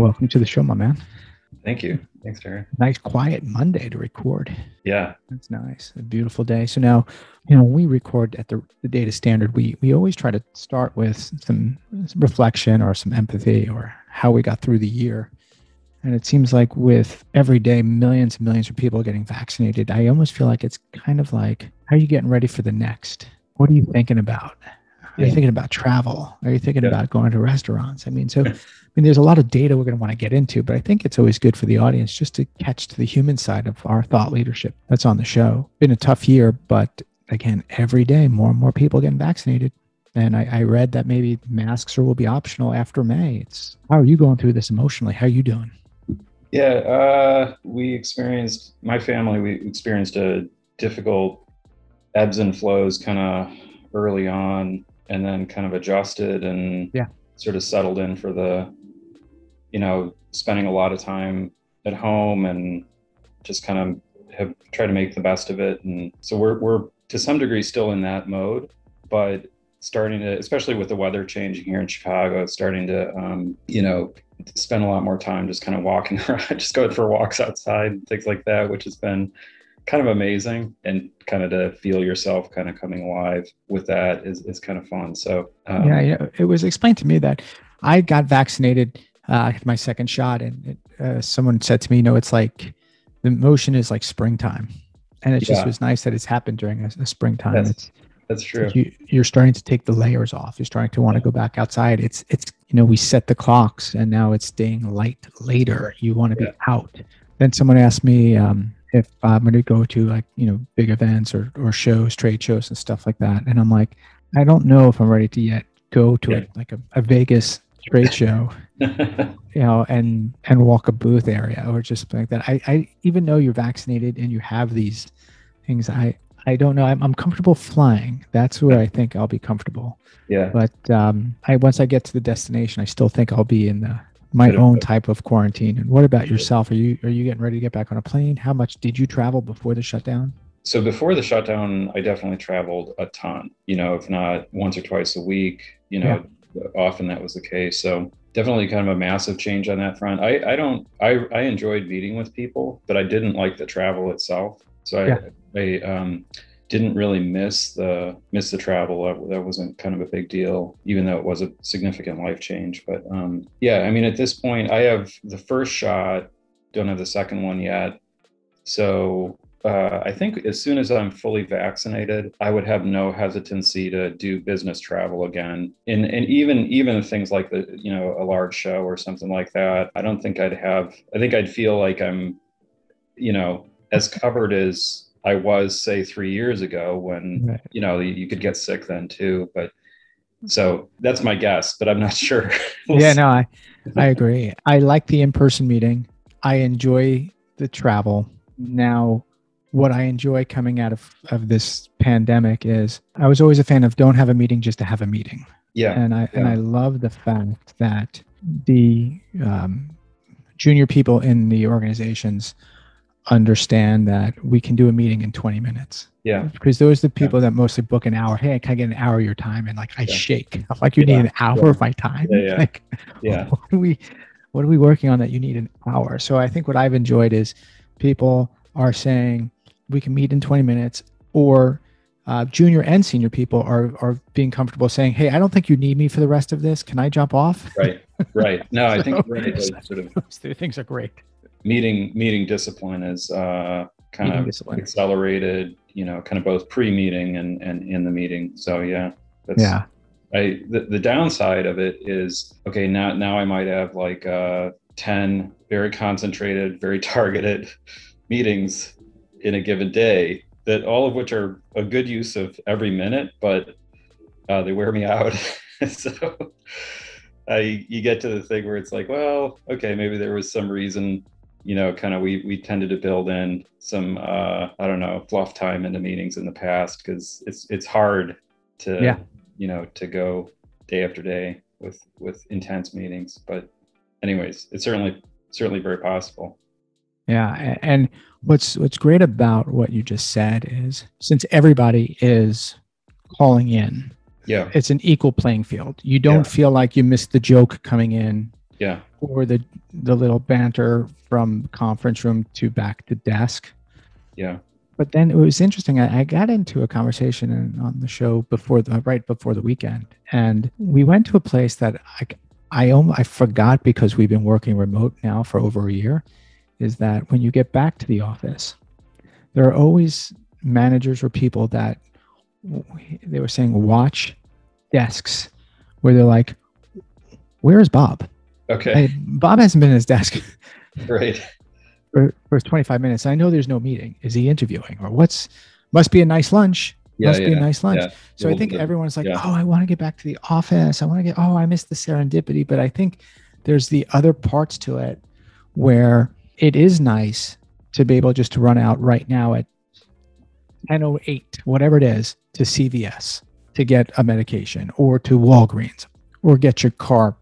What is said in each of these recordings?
Welcome to the show, my man. Thank you. Thanks, Terry. Nice quiet Monday to record. Yeah. That's nice. A beautiful day. So now, we record at the data standard. We always try to start with some reflection or some empathy or how we got through the year. And it seems like with every day, millions and millions of people getting vaccinated, I almost feel like it's kind of like, how are you getting ready for the next? What are you thinking about? Are you thinking about travel? Are you thinking about going to restaurants? There's a lot of data we're going to want to get into, but I think it's always good for the audience just to catch to the human side of our thought leadership that's on the show. Been a tough year, but again, every day, more and more people getting vaccinated. And I read that maybe masks will be optional after May. How are you going through this emotionally? How are you doing? Yeah, my family, we experienced a difficult ebbs and flows kind of early on, and then kind of adjusted and sort of settled in for the, spending a lot of time at home and just kind of have tried to make the best of it. And so we're to some degree still in that mode, but starting to, especially with the weather changing here in Chicago, starting to, spend a lot more time just kind of walking around, just going for walks outside, things like that, which has been kind of amazing, and kind of to feel yourself kind of coming alive with that is kind of fun. So it was explained to me that I got vaccinated, my second shot, and someone said to me, it's like the emotion is like springtime, and it just was nice that it's happened during a springtime. That's true. You're starting to take the layers off. You're starting to want to go back outside. It's we set the clocks, and now it's staying light later. You want to be out. Then someone asked me if I'm going to go to big events or shows, trade shows and stuff like that. And I'm like, I don't know if I'm ready to yet go to a Vegas trade show, and walk a booth area or just like that. I even though you're vaccinated and you have these things, I don't know. I'm comfortable flying. That's where I think I'll be comfortable. Yeah. But once I get to the destination, I still think I'll be in my own type of quarantine. And what about yourself? Are you getting ready to get back on a plane? How much did you travel before the shutdown? So before the shutdown, I definitely traveled a ton, if not once or twice a week, often that was the case. So definitely kind of a massive change on that front. I enjoyed meeting with people, but I didn't like the travel itself. So I didn't really miss the travel. That wasn't kind of a big deal, even though it was a significant life change. But at this point, I have the first shot, don't have the second one yet. So I think as soon as I'm fully vaccinated, I would have no hesitancy to do business travel again. And even things like a large show or something like that, I don't think I think I'd feel like I'm, as covered as I was, say, 3 years ago when, you could get sick then too. But so that's my guess, but I'm not sure. I agree. I like the in-person meeting. I enjoy the travel. Now, what I enjoy coming out of this pandemic is I was always a fan of don't have a meeting just to have a meeting. And I love the fact that the junior people in the organizations understand that we can do a meeting in 20 minutes. Yeah. Because those are the people that mostly book an hour. Hey, can I get an hour of your time? And I shake. I'm like, you need an hour of my time? What are we working on that you need an hour? So I think what I've enjoyed is people are saying we can meet in 20 minutes, or junior and senior people are being comfortable saying, hey, I don't think you need me for the rest of this. Can I jump off? Right. No, I think those things are great. Meeting discipline is kind of accelerated, kind of both pre-meeting and in the meeting. So the downside of it is, okay, now I might have 10 very concentrated, very targeted meetings in a given day, that all of which are a good use of every minute, but they wear me out. So you get to the thing where it's like, well, okay, maybe there was some reason, kind of we tended to build in some fluff time into meetings in the past, because it's hard to to go day after day with intense meetings. But anyways, it's certainly very possible. Yeah. And what's great about what you just said is, since everybody is calling in, it's an equal playing field. You don't feel like you missed the joke coming in, or the little banter from conference room to back to desk. Yeah. But then it was interesting. I got into a conversation on the show right before the weekend, and we went to a place that I forgot because we've been working remote now for over a year. Is that when you get back to the office, there are always managers or people that they were saying watch desks where they're like, "Where's Bob? Okay. Bob hasn't been at his desk Right. for 25 minutes. I know there's no meeting. Is he interviewing or must be a nice lunch? Yeah. Must be a Yeah. nice lunch." Yeah. So I think everyone's like, yeah. "Oh, I want to get back to the office. I miss the serendipity." But I think there's the other parts to it where it is nice to be able just to run out right now at 10:08, whatever it is, to CVS to get a medication or to Walgreens or get your car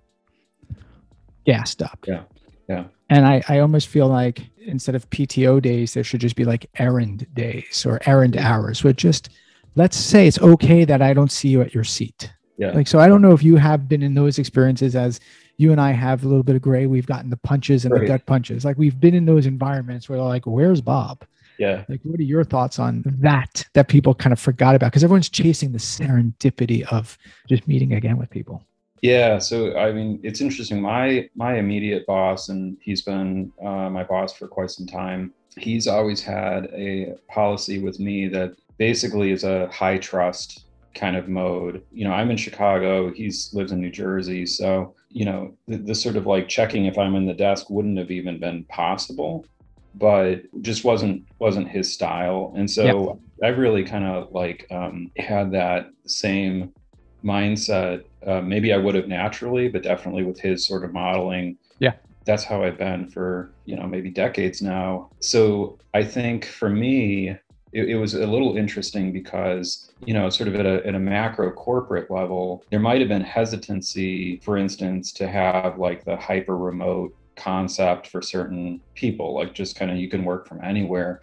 gassed up. Yeah. Yeah. And I almost feel like instead of PTO days, there should just be like errand days or errand hours, where just let's say it's okay that I don't see you at your seat. Yeah. Like, so I don't know if you have been in those experiences as you and I have a little bit of gray. We've gotten the punches and the gut punches. Like we've been in those environments where they're like, where's Bob? Yeah. Like, what are your thoughts on that people kind of forgot about? Because everyone's chasing the serendipity of just meeting again with people. Yeah. So, I mean, it's interesting. My immediate boss, and he's been my boss for quite some time, he's always had a policy with me that basically is a high trust kind of mode. I'm in Chicago, he's lives in New Jersey. So, the sort of like checking if I'm in the desk wouldn't have even been possible, but just wasn't his style. And so I've really kind of like had that same mindset. Maybe I would have naturally, but definitely with his sort of modeling. Yeah. That's how I've been for, maybe decades now. So I think for me, it was a little interesting because, sort of at a macro corporate level, there might have been hesitancy, for instance, to have like the hyper remote concept for certain people, like just kind of you can work from anywhere.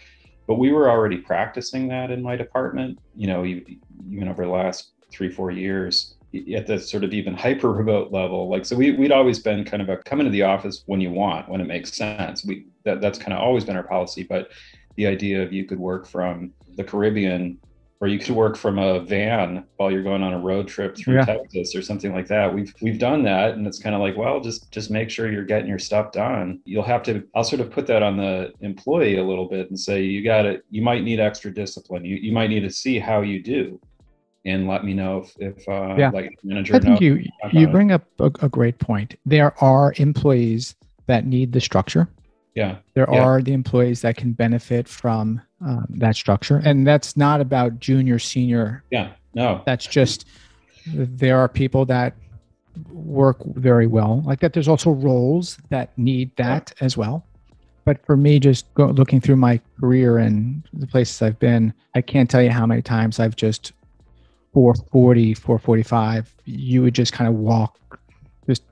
But we were already practicing that in my department, even over the last 3-4 years at the sort of even hyper remote level. Like, so we'd always been kind of a come into the office when you want, when it makes sense. That's kind of always been our policy. But the idea of you could work from the Caribbean or you could work from a van while you're going on a road trip through Texas or something like that. We've done that. And it's kind of like, well, just make sure you're getting your stuff done. I'll sort of put that on the employee a little bit and say, you might need extra discipline. You might need to see how you do. And let me know if like manager. I think you bring up a great point. There are employees that need the structure. Yeah. There are the employees that can benefit from that structure. And that's not about junior, senior. Yeah. No. That's just, there are people that work very well like that. There's also roles that need that as well. But for me, just looking through my career and the places I've been, I can't tell you how many times I've just 4:40, 4:45, you would just kind of walk just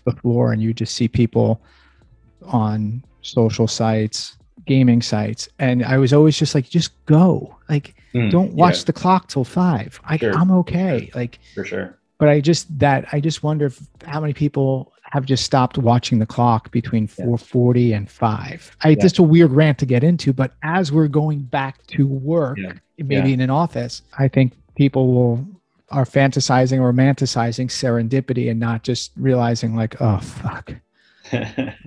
the floor and you just see people on social sites, gaming sites. And I was always just like, just go. Like, don't watch the clock till 5. I'm okay. Like, for sure. But I just wonder how many people have just stopped watching the clock between 4:40 and 5. Just a weird rant to get into, but as we're going back to work, maybe in an office, I think people are fantasizing or romanticizing serendipity and not just realizing like, oh, fuck.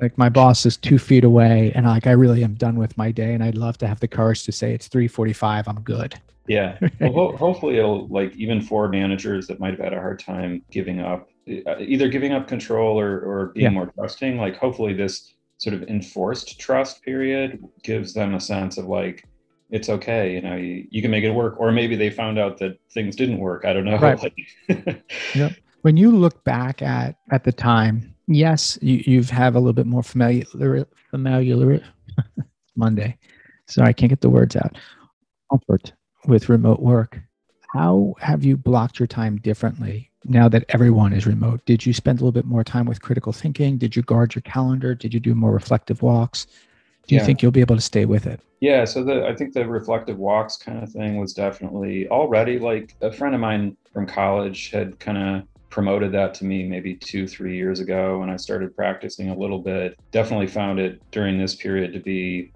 Like my boss is 2 feet away and I really am done with my day. And I'd love to have the courage to say it's 3:45. I'm good. Yeah. Well, hopefully it'll, like, even for managers that might have had a hard time giving up, either giving up control or being more trusting, like hopefully this sort of enforced trust period gives them a sense of like, it's okay, you can make it work. Or maybe they found out that things didn't work. I don't know. Right. When you look back at the time, yes, you've have a little bit more familiar Monday. Sorry, I can't get the words out. Comfort with remote work. How have you blocked your time differently now that everyone is remote? Did you spend a little bit more time with critical thinking? Did you guard your calendar? Did you do more reflective walks? Do you think you'll be able to stay with it? Yeah, so I think the reflective walks kind of thing was definitely already, like, a friend of mine from college had kind of promoted that to me maybe 2, 3 years ago, and I started practicing a little bit. Definitely found it during this period to be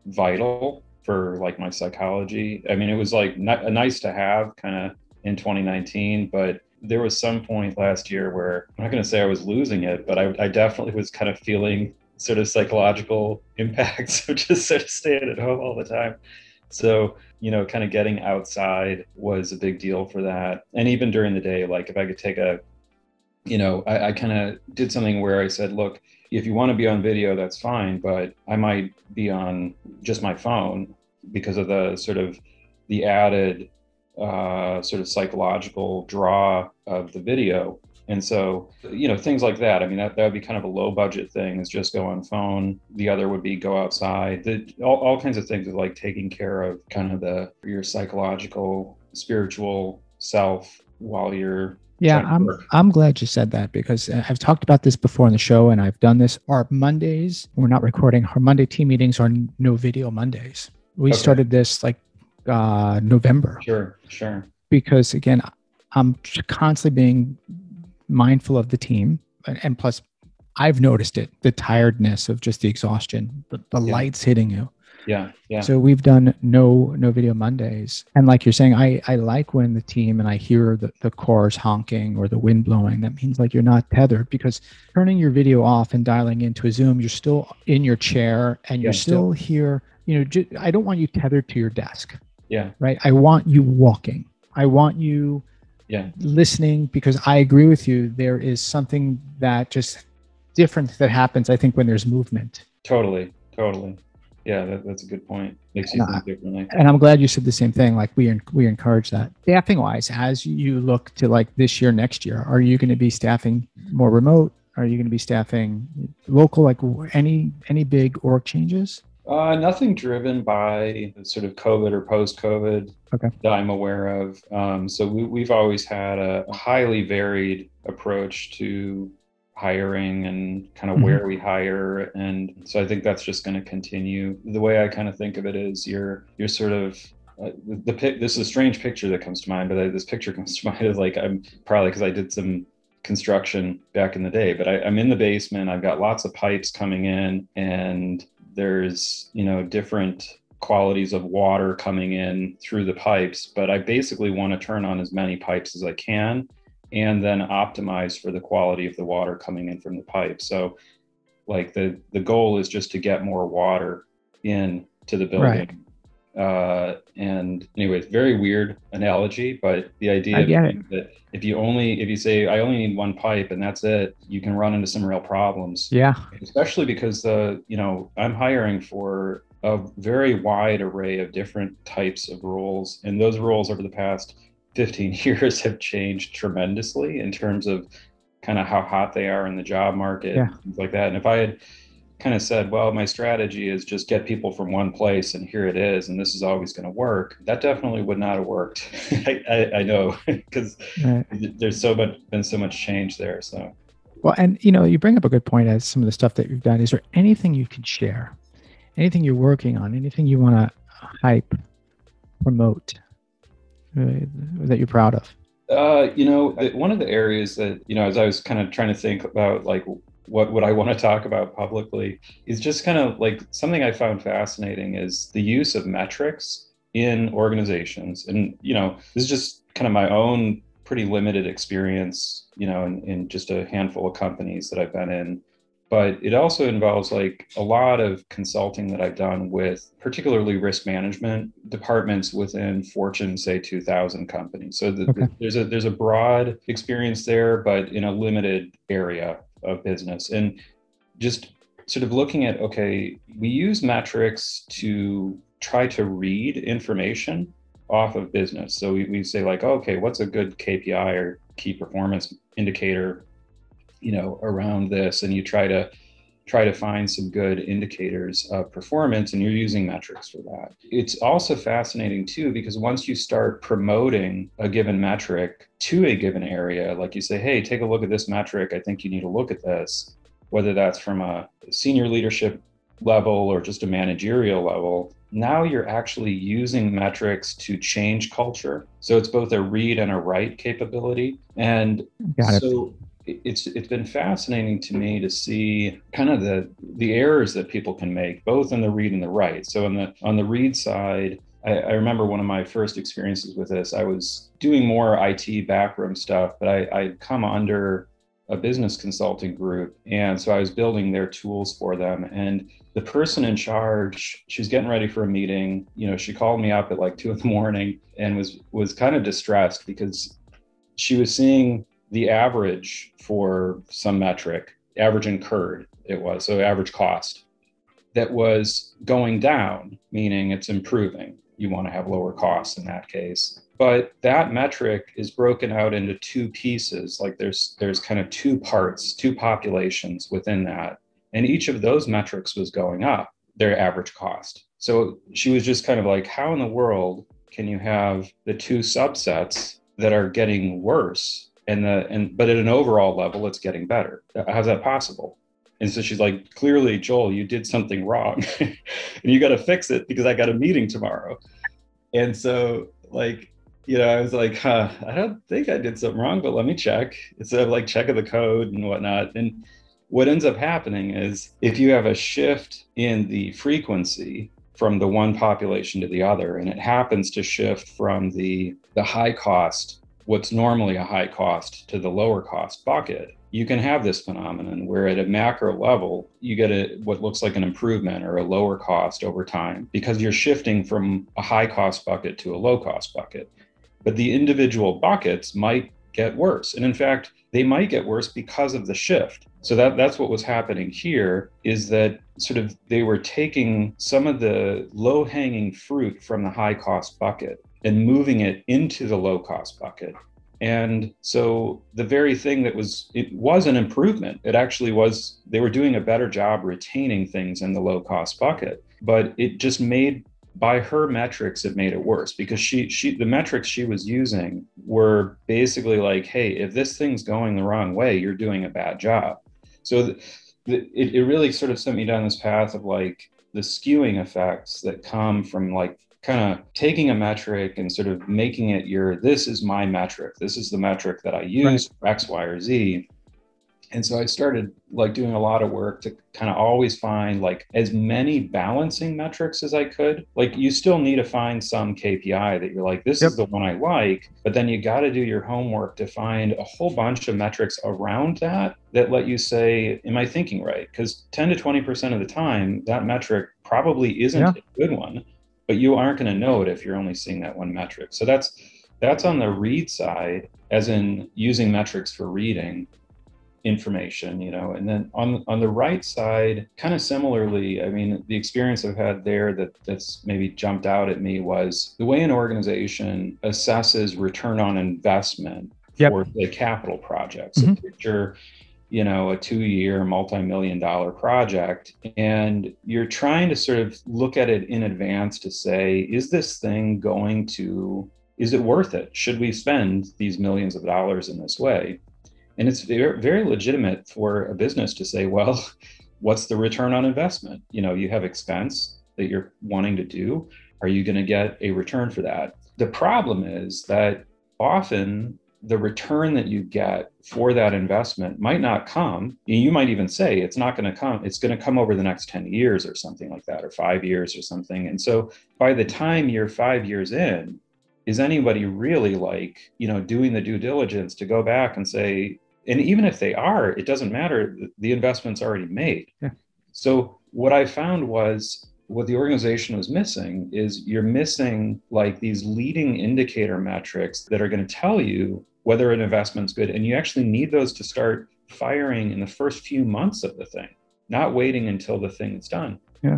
vital for like my psychology. I mean, it was like a nice to have kind of in 2019, but there was some point last year where I'm not going to say I was losing it, but I definitely was kind of feeling sort of psychological impacts of just sort of staying at home all the time. So, kind of getting outside was a big deal for that. And even during the day, like if I could take I kind of did something where I said, look, if you want to be on video, that's fine, but I might be on just my phone because of the sort of the added sort of psychological draw of the video. And so, things like that. I mean, that would be kind of a low budget thing, is just go on phone. The other would be go outside. All kinds of things of like taking care of kind of your psychological, spiritual self while you're Yeah, trying to work. I'm glad you said that, because I've talked about this before on the show, and I've done this. Our Mondays, we're not recording. Our Monday team meetings are no video Mondays. We Okay. started this like November. Sure. Because again, I'm constantly being mindful of the team, and plus, I've noticed it, the tiredness of just the exhaustion, the lights hitting you. Yeah. So we've done no video Mondays. And like you're saying, I like when the team and I hear the cars honking or the wind blowing. That means like you're not tethered, because turning your video off and dialing into a Zoom, you're still in your chair and you're still here. I don't want you tethered to your desk. Yeah. Right. I want you walking. I want you listening, because I agree with you. There is something that just different that happens, I think, when there's movement. Totally. Yeah, that's a good point. Makes you think differently. And I'm glad you said the same thing. Like we encourage that. Staffing wise, as you look to like this year, next year, are you going to be staffing more remote? Are you going to be staffing local? Like any big org changes? Nothing driven by sort of COVID or post-COVID that I'm aware of. So we've always had a highly varied approach to hiring and kind of where we hire. And so I think that's just going to continue. The way I kind of think of it is you're sort of this is a strange picture that comes to mind, but this picture comes to mind is like, I'm probably because I did some construction back in the day, but I'm in the basement. I've got lots of pipes coming in, and there's, different qualities of water coming in through the pipes, but I basically want to turn on as many pipes as I can and then optimize for the quality of the water coming in from the pipe. So like the goal is just to get more water in to the building. Right. And anyway, it's very weird analogy, but the idea that if you say I only need one pipe and that's it, you can run into some real problems. Yeah. Especially because I'm hiring for a very wide array of different types of roles, and those roles over the past 15 years have changed tremendously in terms of kind of how hot they are in the job market, and things like that. And if I had kind of said, well, my strategy is just get people from one place and here it is, and this is always going to work, that definitely would not have worked. I know, because there's been so much change there. So, well, and you bring up a good point as some of the stuff that you've done. Is there anything you can share, anything you're working on, anything you want to hype, promote, that you're proud of? One of the areas that, as I was kind of trying to think about like what would I want to talk about publicly, is just kind of like something I found fascinating is the use of metrics in organizations. And, this is just kind of my own pretty limited experience, in just a handful of companies that I've been in. But it also involves like a lot of consulting that I've done with particularly risk management departments within Fortune, say 2000 companies. So there's a broad experience there, but in a limited area of business. And just sort of looking at, we use metrics to try to read information off of business. So we say like, what's a good KPI or key performance indicator around this, and you try to find some good indicators of performance, and you're using metrics for that. It's also fascinating too, because once you start promoting a given metric to a given area, like you say, hey, take a look at this metric, I think you need to look at this, whether that's from a senior leadership level or just a managerial level, now you're actually using metrics to change culture. So it's both a read and a write capability. And Got it. so it's been fascinating to me to see kind of the errors that people can make, both in the read and the write. So on the read side, I remember one of my first experiences with this. I was doing more IT backroom stuff, but I'd come under a business consulting group. And so I was building their tools for them. And the person in charge, she was getting ready for a meeting. You know, she called me up at like 2 a.m. and was kind of distressed because she was seeing the average for some metric, average incurred, it was, so average cost, that was going down, meaning it's improving. You want to have lower costs in that case. But that metric is broken out into two pieces. Like there's kind of two parts, two populations within that. And each of those metrics was going up, their average cost. So she was just kind of like, how in the world can you have the two subsets that are getting worse but at an overall level it's getting better? How's that possible? And so she's like, clearly, Joel, you did something wrong and you got to fix it because I got a meeting tomorrow. And so, like, I was like, I don't think I did something wrong, but let me check. Instead of like checking the code and whatnot. And what ends up happening is if you have a shift in the frequency from the one population to the other, and it happens to shift from the high cost, what's normally a high cost, to the lower cost bucket, you can have this phenomenon where at a macro level, you get what looks like an improvement or a lower cost over time because you're shifting from a high cost bucket to a low cost bucket. But the individual buckets might get worse. And in fact, they might get worse because of the shift. So that's what was happening here, is that sort of they were taking some of the low hanging fruit from the high cost bucket and moving it into the low cost bucket. And so the very thing it was an improvement. It actually was, they were doing a better job retaining things in the low cost bucket, but it just made, by her metrics, it made it worse because the metrics she was using were basically like, hey, if this thing's going the wrong way, you're doing a bad job. So it really sort of sent me down this path of like the skewing effects that come from like kind of taking a metric and sort of making it this is my metric. This is the metric that I use for X, Y, or Z. And so I started like doing a lot of work to kind of always find like as many balancing metrics as I could. Like you still need to find some KPI that you're like, this is the one I like, but then you got to do your homework to find a whole bunch of metrics around that let you say, am I thinking right? Because 10 to 20% of the time, that metric probably isn't a good one, but you aren't going to know it if you're only seeing that one metric. So that's on the read side, as in using metrics for reading information, and then on the right side, kind of similarly, I mean, the experience I've had there that's maybe jumped out at me was the way an organization assesses return on investment for the capital projects. So picture, a 2-year multi-million-dollar project, and you're trying to sort of look at it in advance to say, is it worth it? Should we spend these millions of dollars in this way? And it's very, very legitimate for a business to say, well, what's the return on investment? You have expense that you're wanting to do. Are you going to get a return for that? The problem is that often the return that you get for that investment might not come. You might even say it's not going to come. It's going to come over the next 10 years or something like that, or 5 years or something. And so by the time you're 5 years in, is anybody really like, doing the due diligence to go back and say, and even if they are, it doesn't matter. The investment's already made. Yeah. So what I found was what the organization was missing is you're missing like these leading indicator metrics that are going to tell you whether an investment's good. And you actually need those to start firing in the first few months of the thing, not waiting until the thing is done. Yeah.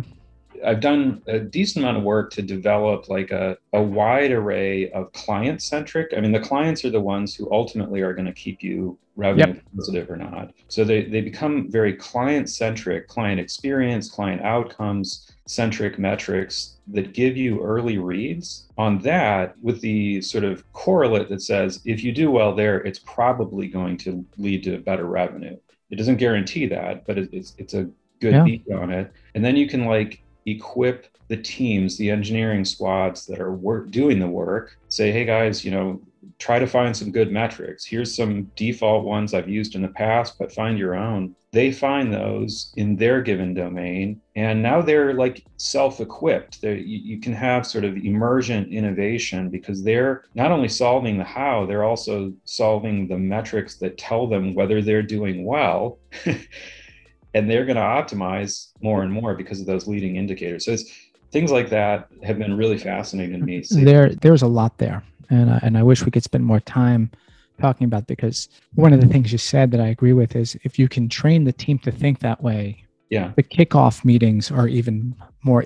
I've done a decent amount of work to develop like a wide array of client-centric. I mean, the clients are the ones who ultimately are going to keep you revenue positive or not. So they become very client-centric, client experience, client outcomes, centric metrics that give you early reads on that, with the sort of correlate that says, if you do well there, it's probably going to lead to better revenue. It doesn't guarantee that, but it's a good beat on it. And then you can like equip the teams, the engineering squads that are doing the work, say, hey guys, try to find some good metrics. Here's some default ones I've used in the past, but find your own. They find those in their given domain. And now they're like self-equipped. You can have sort of emergent innovation because they're not only solving the how, they're also solving the metrics that tell them whether they're doing well. And they're going to optimize more and more because of those leading indicators. So it's things like that have been really fascinating to me. There's a lot there. And I wish we could spend more time talking about, because one of the things you said that I agree with is if you can train the team to think that way, the kickoff meetings are even more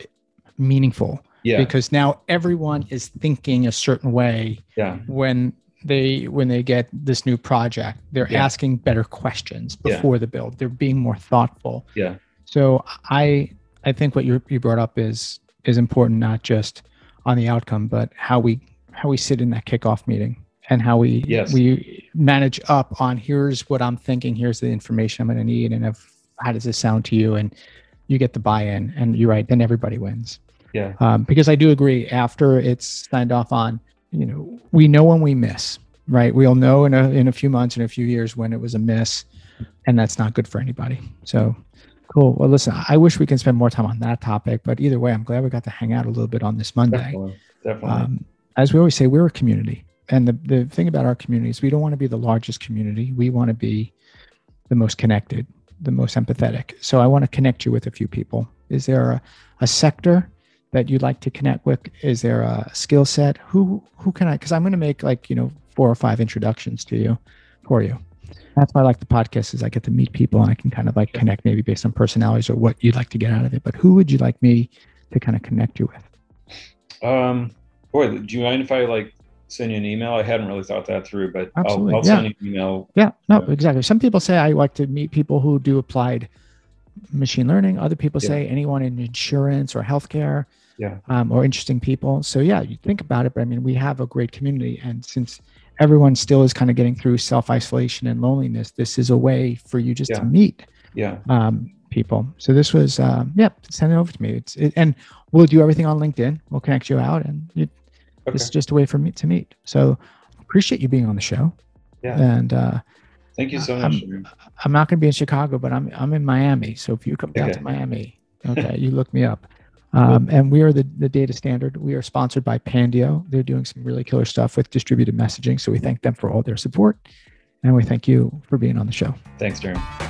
meaningful. Because now everyone is thinking a certain way when they get this new project. They're asking better questions before the build. They're being more thoughtful. So I think what you brought up is important, not just on the outcome, but how we sit in that kickoff meeting and how we manage up on, here's what I'm thinking, here's the information I'm going to need, and how does this sound to you? And you get the buy-in, and you're right, then everybody wins. Because I do agree, after it's signed off on, we know when we miss, right? We'll know in a few months, in a few years, when it was a miss, and that's not good for anybody. So cool. Well, listen, I wish we can spend more time on that topic, but either way, I'm glad we got to hang out a little bit on this Monday. Definitely. As we always say, we're a community. And the thing about our community is we don't want to be the largest community. We want to be the most connected, the most empathetic. So I want to connect you with a few people. Is there a sector that you'd like to connect with? Is there a skill set? Who can I, because I'm going to make 4 or 5 introductions for you. That's why I like the podcast, is I get to meet people and I can kind of connect maybe based on personalities or what you'd like to get out of it. But who would you like me to kind of connect you with? Boy, do you mind if I send you an email? I hadn't really thought that through, but Absolutely. I'll send you an email. Yeah, no, exactly. Some people say I like to meet people who do applied machine learning. Other people say anyone in insurance or healthcare, or interesting people. So you think about it, but I mean, we have a great community, and since everyone still is kind of getting through self-isolation and loneliness, this is a way for you just to meet people. So this was, send it over to me. And we'll do everything on LinkedIn. We'll connect you out, and it's just a way for me to meet. So appreciate you being on the show. And thank you so much. I'm not going to be in Chicago, but I'm in Miami. So if you come down to Miami, you look me up. And we are the data standard. We are sponsored by Pandio. They're doing some really killer stuff with distributed messaging. So we thank them for all their support. And we thank you for being on the show. Thanks, Darren.